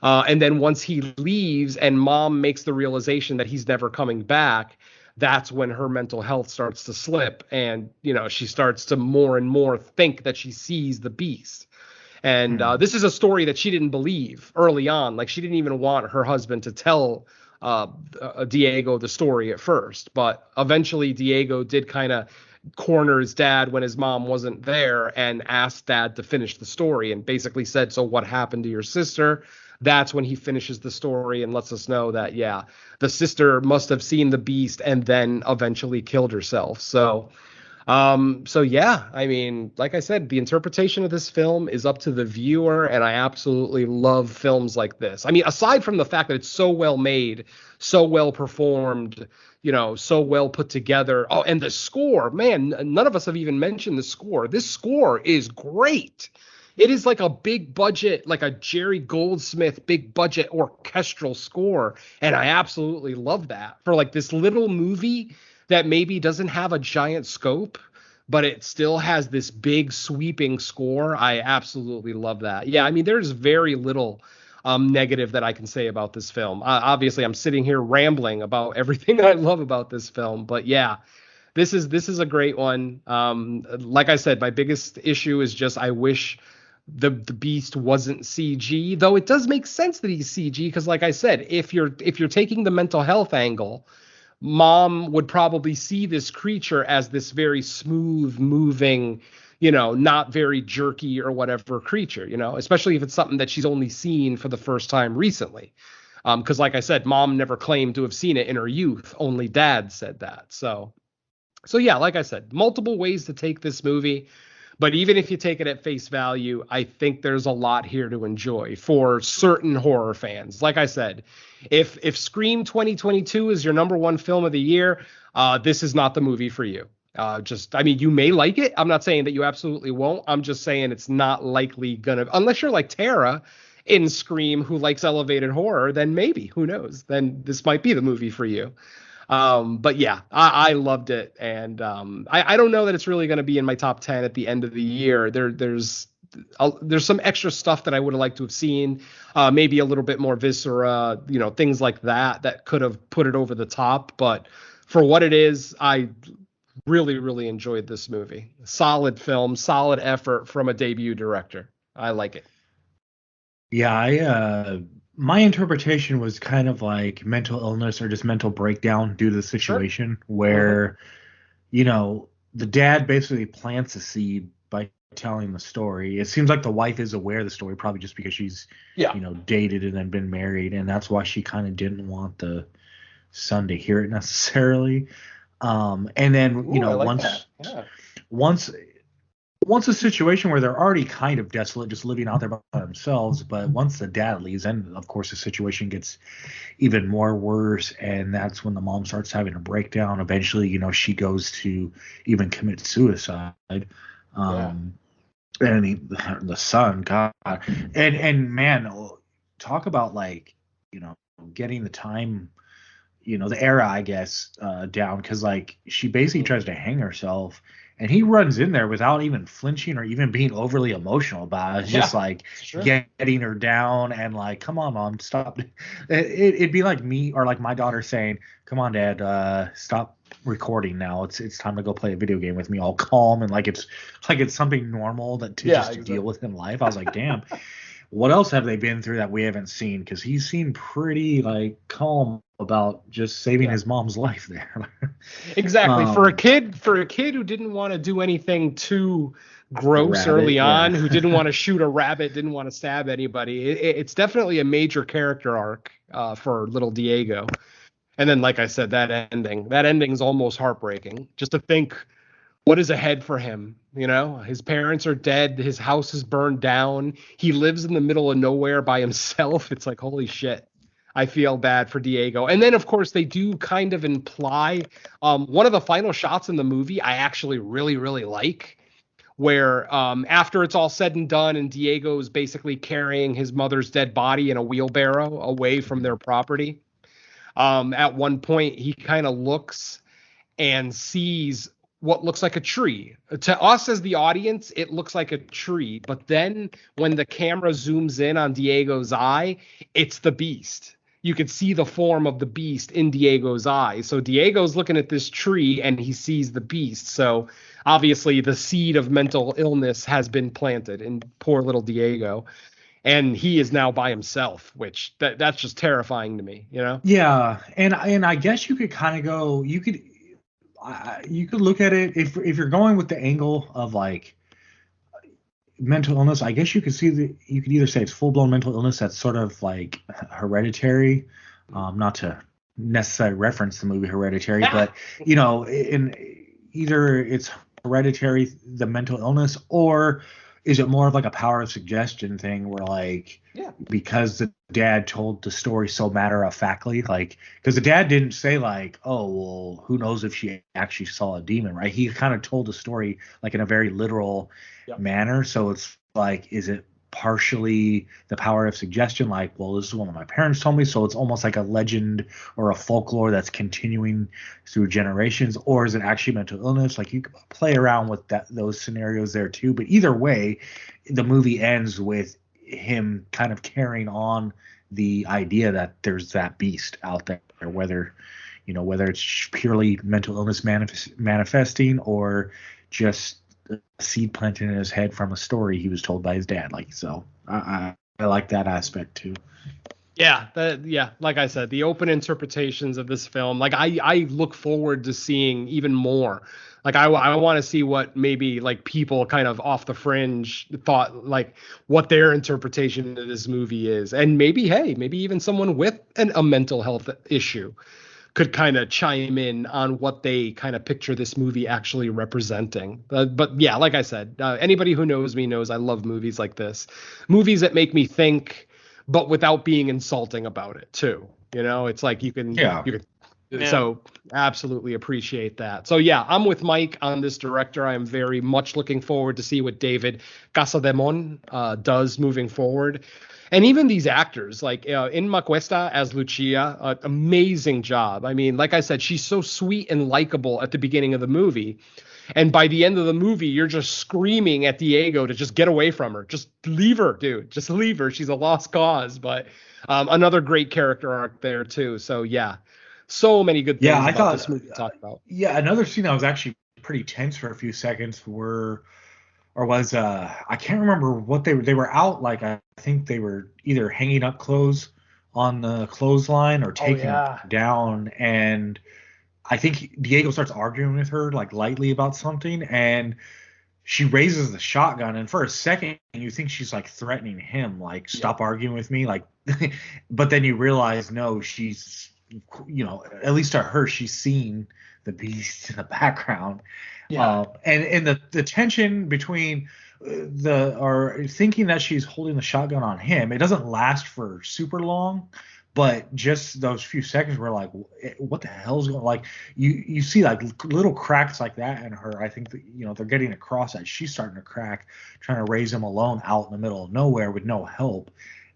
And then once he leaves and mom makes the realization that he's never coming back, that's when her mental health starts to slip, and she starts to more and more think that she sees the beast. And this is a story that she didn't believe early on. Like, she didn't even want her husband to tell Diego the story at first, but eventually Diego did kind of corner his dad when his mom wasn't there and asked dad to finish the story, and basically said, "So what happened to your sister?" That's when he finishes the story and lets us know that, the sister must have seen the beast and then eventually killed herself. So I mean, like I said, the interpretation of this film is up to the viewer, and I absolutely love films like this. I mean, aside from the fact that it's so well made, so well performed, so well put together. Oh, and the score, man, none of us have even mentioned the score. This score is great. It is like a big budget, like a Jerry Goldsmith big budget orchestral score. And I absolutely love that for like this little movie that maybe doesn't have a giant scope, but it still has this big sweeping score. I absolutely love that. Yeah, I mean, there's very little negative that I can say about this film. Obviously, I'm sitting here rambling about everything I love about this film, but yeah, this is a great one. Like I said, my biggest issue is just I wish the Beast wasn't CG, though it does make sense that he's CG because, like I said, if you're taking the mental health angle, Mom would probably see this creature as this very smooth moving, not very jerky or whatever creature, especially if it's something that she's only seen for the first time recently. Because like I said, Mom never claimed to have seen it in her youth. Only Dad said that. So yeah, like I said, multiple ways to take this movie. But even if you take it at face value, I think there's a lot here to enjoy for certain horror fans. Like I said, if Scream 2022 is your number one film of the year, this is not the movie for you. You may like it. I'm not saying that you absolutely won't. I'm just saying it's not likely gonna, unless you're like Tara in Scream who likes elevated horror, then maybe, who knows? Then this might be the movie for you. But yeah, I loved it. And I don't know that it's really going to be in my top 10 at the end of the year. There's some extra stuff that I would have liked to have seen, maybe a little bit more viscera, things like that could have put it over the top. But for what it is, I really, really enjoyed this movie. Solid film, solid effort from a debut director. I like it. Yeah, my interpretation was kind of like mental illness or just mental breakdown due to the situation where, the dad basically plants a seed by telling the story. It seems like the wife is aware of the story, probably just because she's, dated and then been married. And that's why she kind of didn't want the son to hear it necessarily. And then, once a situation where they're already kind of desolate, just living out there by themselves, but once the dad leaves, and of course the situation gets even more worse, and that's when the mom starts having a breakdown. Eventually, she goes to even commit suicide. And the son, God, and man, talk about getting the time, the era, I guess, down, because she basically tries to hang herself. And he runs in there without even flinching or even being overly emotional about it. It's just getting her down and come on, Mom, stop. It'd be like me or like my daughter saying, come on, Dad, stop recording now. It's time to go play a video game with me, all calm and it's something normal to deal with in life. I was like, damn, what else have they been through that we haven't seen? Because he seemed pretty calm about just saving his mom's life there. Exactly. For a kid who didn't want to do anything too gross early on, who didn't want to shoot a rabbit, didn't want to stab anybody, it's definitely a major character arc for little Diego. And then, like I said, that ending's almost heartbreaking. Just to think what is ahead for him. His parents are dead. His house is burned down. He lives in the middle of nowhere by himself. It's like, holy shit. I feel bad for Diego. And then, of course, they do kind of imply one of the final shots in the movie I actually really, really like, where after it's all said and done and Diego's basically carrying his mother's dead body in a wheelbarrow away from their property. At one point, he kind of looks and sees what looks like a tree. To us as the audience, it looks like a tree. But then when the camera zooms in on Diego's eye, it's the Beast. You could see the form of the Beast in Diego's eye. So Diego's looking at this tree and he sees the Beast. So obviously the seed of mental illness has been planted in poor little Diego. And he is now by himself, which that's just terrifying to me, Yeah. And I guess you could kind of go, you could look at it if you're going with the angle of mental illness. I guess you could either say it's full-blown mental illness that's sort of hereditary, not to necessarily reference the movie Hereditary, but in either it's hereditary, the mental illness, or is it more of a power of suggestion thing where because the dad told the story so matter-of-factly, because the dad didn't say oh, well, who knows if she actually saw a demon, right? He kind of told the story in a very literal manner. So it's is it partially the power of suggestion, well, this is what my parents told me, so it's almost like a legend or a folklore that's continuing through generations, or is it actually mental illness? You can play around with those scenarios there too, but either way, the movie ends with him kind of carrying on the idea that there's that beast out there, whether it's purely mental illness manifesting or just a seed planted in his head from a story he was told by his dad. Like, so I like that aspect too. Yeah, like I said, the open interpretations of this film, like I look forward to seeing even more. Like I want to see what maybe like people kind of off the fringe thought, like what their interpretation of this movie is. And maybe even someone with a mental health issue could kind of chime in on what they kind of picture this movie actually representing. But yeah, like I said, anybody who knows me knows I love movies like this. Movies that make me think, but without being insulting about it too. It's like you can. Yeah. So absolutely appreciate that. So yeah, I'm with Mike on this director. I am very much looking forward to see what David Casademon does moving forward. And even these actors, like in Cuesta as Lucia, amazing job. I mean, like I said, she's so sweet and likable at the beginning of the movie. And by the end of the movie, you're just screaming at Diego to just get away from her. Just leave her, dude. Just leave her. She's a lost cause. But another great character arc there, too. So, yeah, so many good things about this movie to talk about. Yeah, another scene that was actually pretty tense for a few seconds I can't remember what they were out, like I think they were either hanging up clothes on the clothesline or taking it down, and I think Diego starts arguing with her like lightly about something, and she raises the shotgun, and for a second you think she's like threatening him, like stop arguing with me, like but then you realize no, she's at least to her she's seeing the beast in the background. And the tension between thinking that she's holding the shotgun on him, it doesn't last for super long, but just those few seconds were like, what the hell's going on? Like you see like little cracks like that in her. I think that, they're getting across that she's starting to crack, trying to raise him alone out in the middle of nowhere with no help.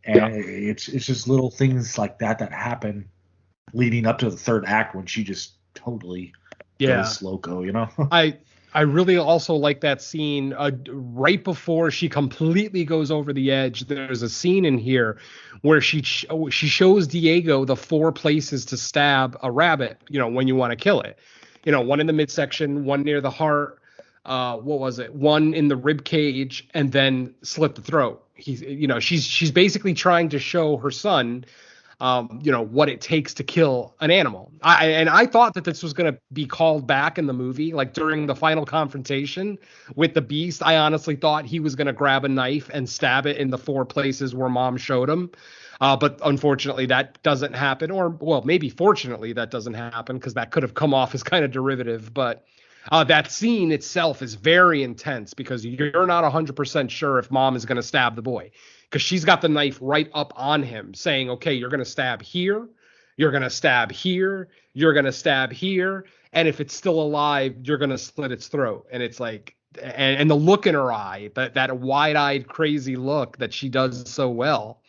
And it's just little things like that happen leading up to the third act when she just totally goes loco, I really also like that scene right before she completely goes over the edge. There's a scene in here where she shows Diego the 4 places to stab a rabbit, when you want to kill it. One in the midsection, one near the heart, one in the rib cage, and then slit the throat. She's basically trying to show her son what it takes to kill an animal. I thought that this was going to be called back in the movie, like during the final confrontation with the beast. I honestly thought he was going to grab a knife and stab it in the 4 places where mom showed him. But unfortunately that doesn't happen, or well, maybe fortunately that doesn't happen, because that could have come off as kind of derivative. But that scene itself is very intense because you're not 100% sure if mom is going to stab the boy, because she's got the knife right up on him saying, okay, you're going to stab here, you're going to stab here, you're going to stab here, and if it's still alive, you're going to slit its throat. And it's like, and the look in her eye, that wide-eyed crazy look that she does so well.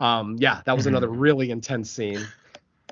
That was another really intense scene.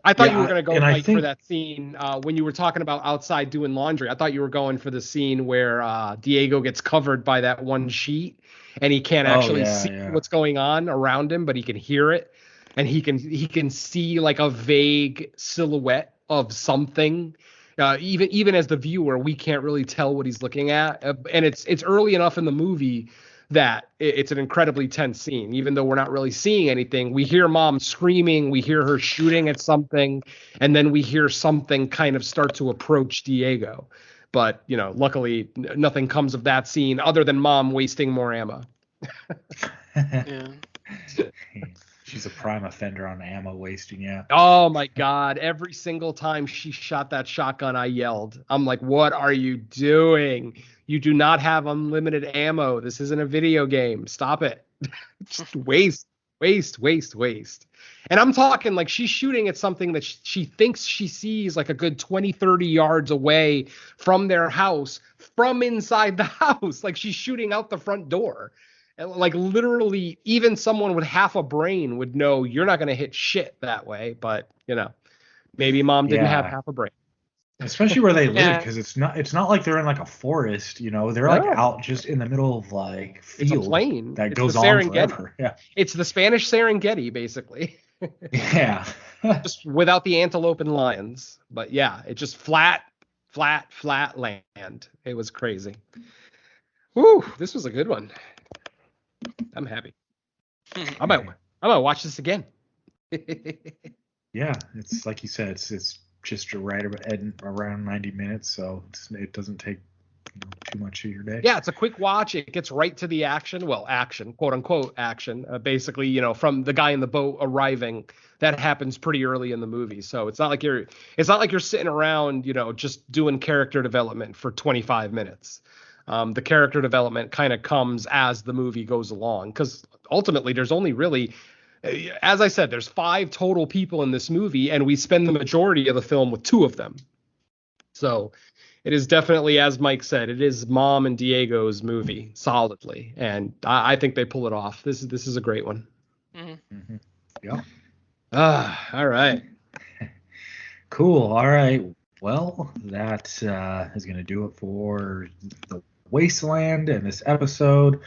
I thought you were going to go Mike, for that scene when you were talking about outside doing laundry. I thought you were going for the scene where Diego gets covered by that one sheet and he can't actually see what's going on around him, but he can hear it, and he can see like a vague silhouette of something. Even as the viewer, we can't really tell what he's looking at, and it's early enough in the movie that it's an incredibly tense scene. Even though we're not really seeing anything, we hear mom screaming, we hear her shooting at something, and then we hear something kind of start to approach Diego. But, luckily nothing comes of that scene other than mom wasting more ammo. Yeah. She's a prime offender on ammo wasting, yeah. Oh my God. Every single time she shot that shotgun, I yelled. I'm like, what are you doing? You do not have unlimited ammo. This isn't a video game. Stop it. Just waste. And I'm talking like she's shooting at something that she thinks she sees like a good 20, 30 yards away from their house, from inside the house. Like she's shooting out the front door. And like literally even someone with half a brain would know you're not going to hit shit that way. But, maybe mom didn't have half a brain. Especially where they live, Yeah. because it's not like they're in like a forest, they're like No. out just in the middle of like It's a field plain. that It's goes the on Serengeti. forever. Yeah. It's the Spanish Serengeti, basically. Yeah. Just without the antelope and lions. But yeah, it just flat land. It was crazy. Whew, this was a good one. I'm happy. I might watch this again. Yeah, it's like you said, it's just around 90 minutes, so it doesn't take too much of your day. Yeah, it's a quick watch. It gets right to the action. Well, action, quote unquote action. Basically, from the guy in the boat arriving, that happens pretty early in the movie. So it's not like you're sitting around, just doing character development for 25 minutes. The character development kind of comes as the movie goes along, because ultimately there's only really, as I said, there's 5 total people in this movie, and we spend the majority of the film with 2 of them. So it is definitely, as Mike said, it is Mom and Diego's movie solidly, and I think they pull it off. This is a great one. Mm-hmm. Yeah. All right. Cool. All right. Well, that is going to do it for the Wasteland and this episode.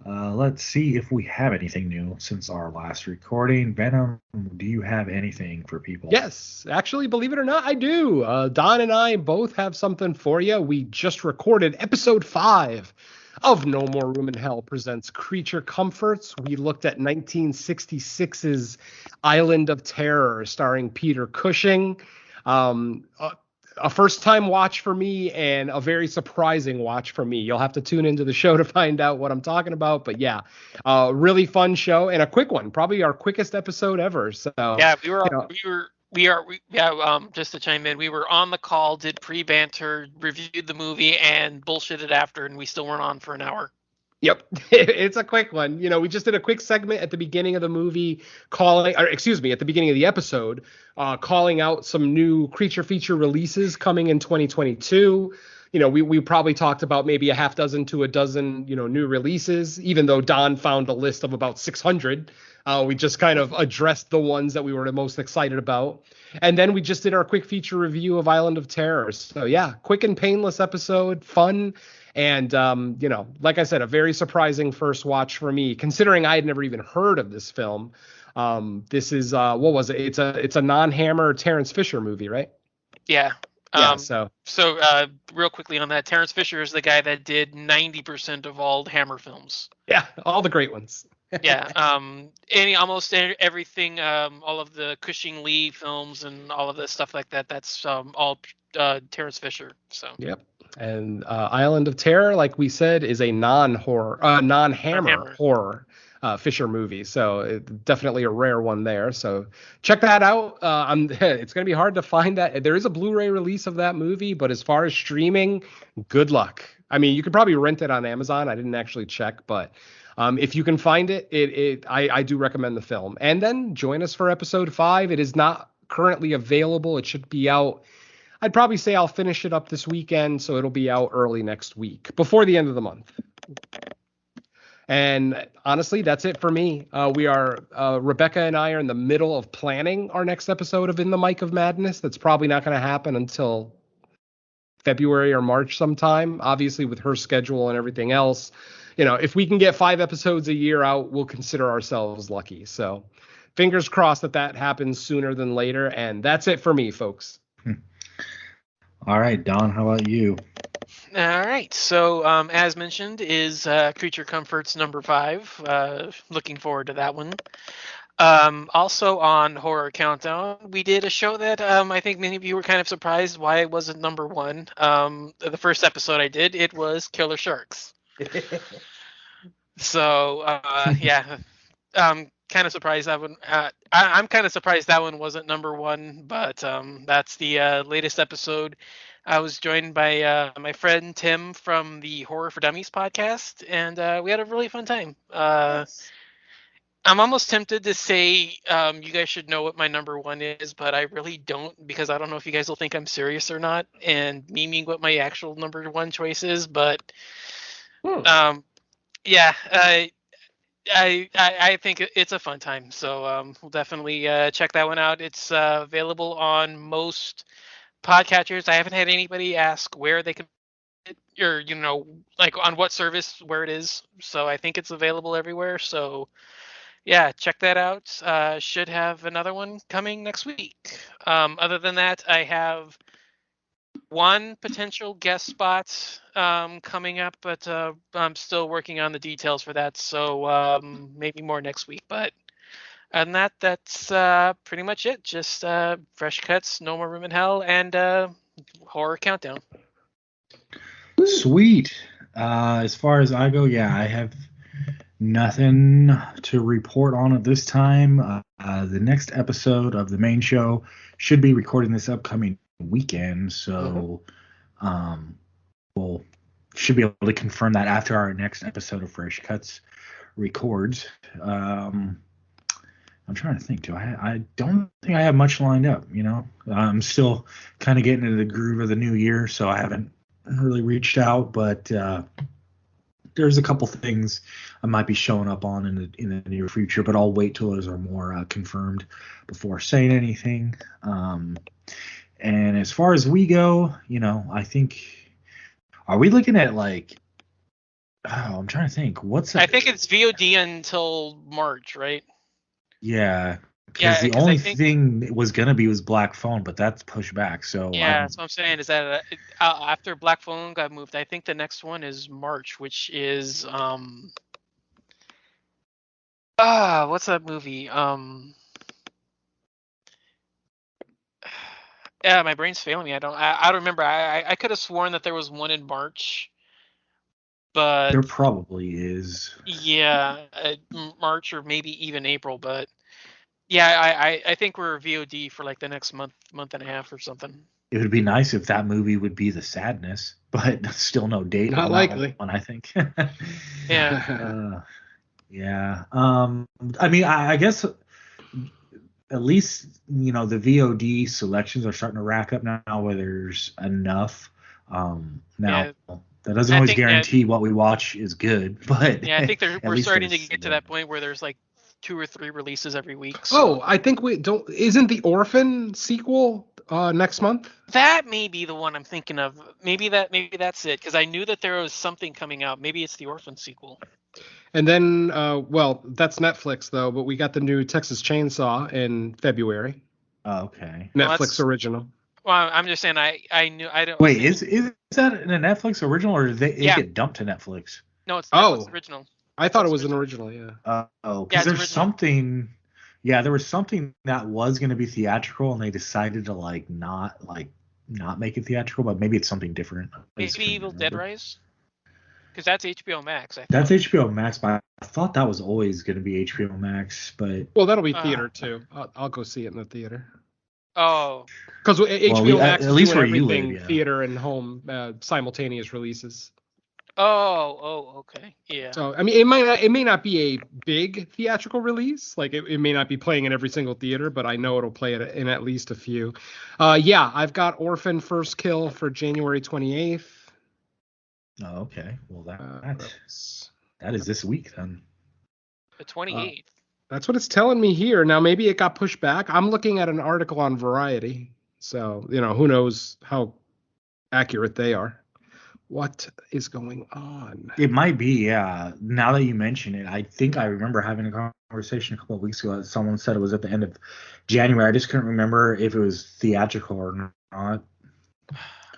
Let's see if we have anything new since our last recording. Venom, do you have anything for people? Yes, actually, believe it or not, I do. Don and I both have something for you. We just recorded episode 5 of No More Room in Hell presents Creature Comforts. We looked at 1966's Island of Terror, starring Peter Cushing. A first-time watch for me and a very surprising watch for me. You'll have to tune into the show to find out what I'm talking about. But yeah, really fun show and a quick one, probably our quickest episode ever. So yeah, just to chime in, we were on the call, did pre-banter, reviewed the movie, and bullshitted after, and we still weren't on for an hour. Yep. It's a quick one. We just did a quick segment at the beginning of the movie at the beginning of the episode, calling out some new creature feature releases coming in 2022. We probably talked about maybe a half dozen to a dozen, new releases, even though Don found a list of about 600. We just kind of addressed the ones that we were the most excited about. And then we just did our quick feature review of Island of Terror. So yeah, quick and painless episode, fun. And, like I said, a very surprising first watch for me, considering I had never even heard of this film. This is, what was it? It's a non-Hammer Terrence Fisher movie, right? Yeah. Yeah, so real quickly on that, Terrence Fisher is the guy that did 90% of all Hammer films. Yeah, all the great ones. Yeah, almost everything, all of the Cushing Lee films and all of the stuff like that. That's all Terrence Fisher. So. Yep. And Island of Terror, like we said, is a non-Hammer horror Fisher movie. So definitely a rare one there. So check that out. It's going to be hard to find that. There is a Blu-ray release of that movie, but as far as streaming, good luck. I mean, you could probably rent it on Amazon. I didn't actually check, but if you can find it, I do recommend the film. And then join us for episode 5. It is not currently available. It should be out. I'd probably say I'll finish it up this weekend, so it'll be out early next week, before the end of the month. And honestly, that's it for me. Rebecca and I are in the middle of planning our next episode of In the Mic of Madness. That's probably not going to happen until February or March sometime, obviously with her schedule and everything else. If we can get 5 episodes a year out, we'll consider ourselves lucky. So fingers crossed that happens sooner than later. And that's it for me, folks. All right, Don, how about you? All right. So, as mentioned, is Creature Comforts number 5. Looking forward to that one. Also on Horror Countdown, we did a show that I think many of you were kind of surprised why it wasn't number 1. The first episode I did, it was Killer Sharks. So, yeah. Kind of surprised that one. I'm kind of surprised that one wasn't number 1, but that's the latest episode. I was joined by my friend Tim from the Horror for Dummies podcast, and we had a really fun time. Yes. I'm almost tempted to say you guys should know what my number 1 is, but I really don't, because I don't know if you guys will think I'm serious or not, and meaning what my actual number 1 choice is. But yeah. I think it's a fun time, so we'll definitely check that one out. It's available on most podcatchers, I haven't had anybody ask where they can, or like on what service where it is. So I think it's available everywhere. So yeah, check that out. Should have another one coming next week. Other than that, I have one potential guest spot coming up, but I'm still working on the details for that. So maybe more next week. But other than that, that's pretty much it. Just fresh cuts, No More Room in Hell, and horror countdown. Sweet. As far as I go, yeah, I have nothing to report on at this time. The next episode of the main show should be recording this upcoming weekend, so we'll should be able to confirm that after our next episode of Fresh Cuts records. I'm trying to think. I don't think I have much lined up. I'm still kind of getting into the groove of the new year, so I haven't really reached out, but there's a couple things I might be showing up on in the near future, but I'll wait till those are more confirmed before saying anything. And as far as we go, I think, are we looking at like, I'm trying to think. I think it's VOD until March, right? Yeah. Because the only thing was going to be was Black Phone, but that's pushed back. So yeah, that's what I'm saying. Is that after Black Phone got moved, I think the next one is March, which is what's that movie? Yeah, my brain's failing me. I don't remember. I could have sworn that there was one in March, but there probably is. Yeah, March or maybe even April, but. Yeah, I think we're VOD for like the next month and a half or something. It would be nice if that movie would be The Sadness, but still no date. Not likely. One, I think. Yeah. Yeah. I mean, I guess at least the VOD selections are starting to rack up now, where there's enough. That doesn't always guarantee what we watch is good, but yeah, I think we're starting to get to that point where there's like 2 or 3 releases every week. So. Oh, I think isn't the Orphan sequel next month? That may be the one I'm thinking of. Maybe that's it, because I knew that there was something coming out. Maybe it's the Orphan sequel. And then, that's Netflix though. But we got the new Texas Chainsaw in February. Oh, okay. Netflix original. Well, I'm just saying I knew I don't. Wait, is that a Netflix original, or did it get dumped to Netflix? No, it's Netflix original. I thought it was an original, yeah. Because there's something. Yeah, there was something that was going to be theatrical, and they decided to not make it theatrical, but maybe it's something different. Maybe Evil Dead Rise, because that's HBO Max. That's HBO Max, but I thought that was always going to be HBO Max. But that'll be theater too. I'll go see it in the theater. Oh, because HBO Max at least is where doing you everything live, yeah. Theater and home simultaneous releases. Oh, okay, yeah. So I mean, it may not be a big theatrical release, like it may not be playing in every single theater, but I know it'll play it in at least a few. Yeah, I've got Orphan First Kill for January 28th. Oh, okay. Well, that is this week then. The 28th. That's what it's telling me here. Now maybe it got pushed back. I'm looking at an article on Variety, so who knows how accurate they are. What is going on? It might be, yeah. Now that you mention it, I think I remember having a conversation a couple of weeks ago that someone said it was at the end of January. I just couldn't remember if it was theatrical or not.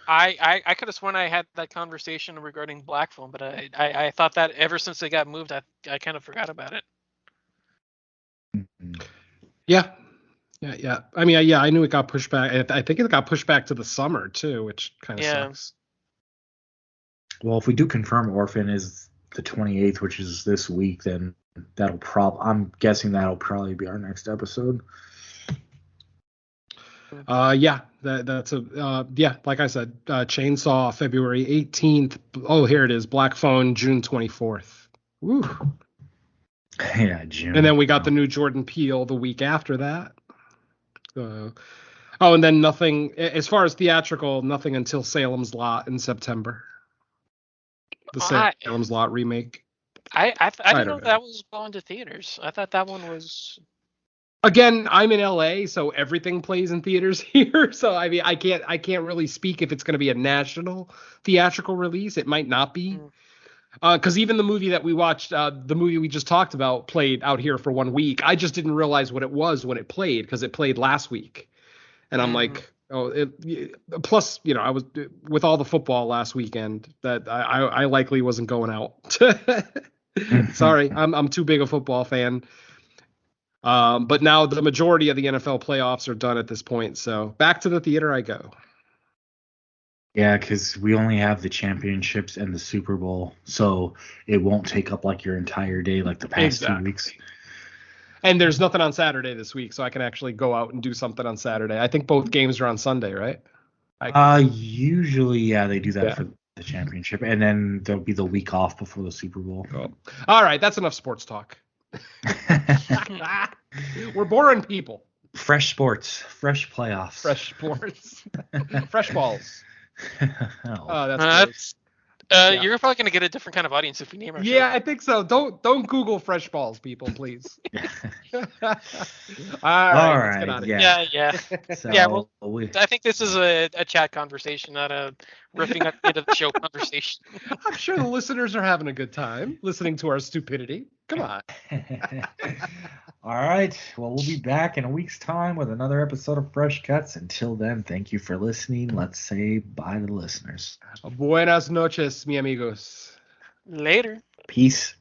I could have sworn I had that conversation regarding Black Phone, but I thought that ever since it got moved, I kind of forgot about it. Mm-hmm. Yeah. I mean, yeah, I knew it got pushed back. I think it got pushed back to the summer too, which kind of sucks. Well, if we do confirm Orphan is the 28th, which is this week, then I'm guessing that'll probably be our next episode. Yeah, that's like I said, Chainsaw February 18th. Oh, here it is. Black Phone June 24th. Woo. Yeah, June. And then we got the new Jordan Peele the week after that. And then nothing as far as theatrical, nothing until Salem's Lot in September. The Salem's Lot remake. I didn't know that was going to theaters. I thought that one was. Again, I'm in LA, so everything plays in theaters here. So I mean, I can't really speak if it's going to be a national theatrical release. It might not be, because even the movie that we watched, the movie we just talked about, played out here for 1 week. I just didn't realize what it was when it played, because it played last week, and I'm like, oh, plus, I was with all the football last weekend that I likely wasn't going out. Sorry, I'm too big a football fan. But now the majority of the NFL playoffs are done at this point, so back to the theater I go. Yeah, because we only have the championships and the Super Bowl, so it won't take up like your entire day like the past 2 weeks. And there's nothing on Saturday this week, so I can actually go out and do something on Saturday. I think both games are on Sunday, right? Usually, yeah, they do that for the championship, and then there'll be the week off before the Super Bowl. Cool. All right, that's enough sports talk. We're boring people. Fresh sports, fresh playoffs, fresh sports, fresh balls. That's gross. You're probably gonna get a different kind of audience if we name our show. I think so. Don't Google fresh balls, people, please. All right, let's get out of here. Yeah. So, yeah. Well, I think this is a chat conversation, not a ripping up into the show conversation. I'm sure the listeners are having a good time listening to our stupidity. Come on. All right. Well, we'll be back in a week's time with another episode of Fresh Cuts. Until then, thank you for listening. Let's say bye to the listeners. Buenas noches, mi amigos. Later. Peace.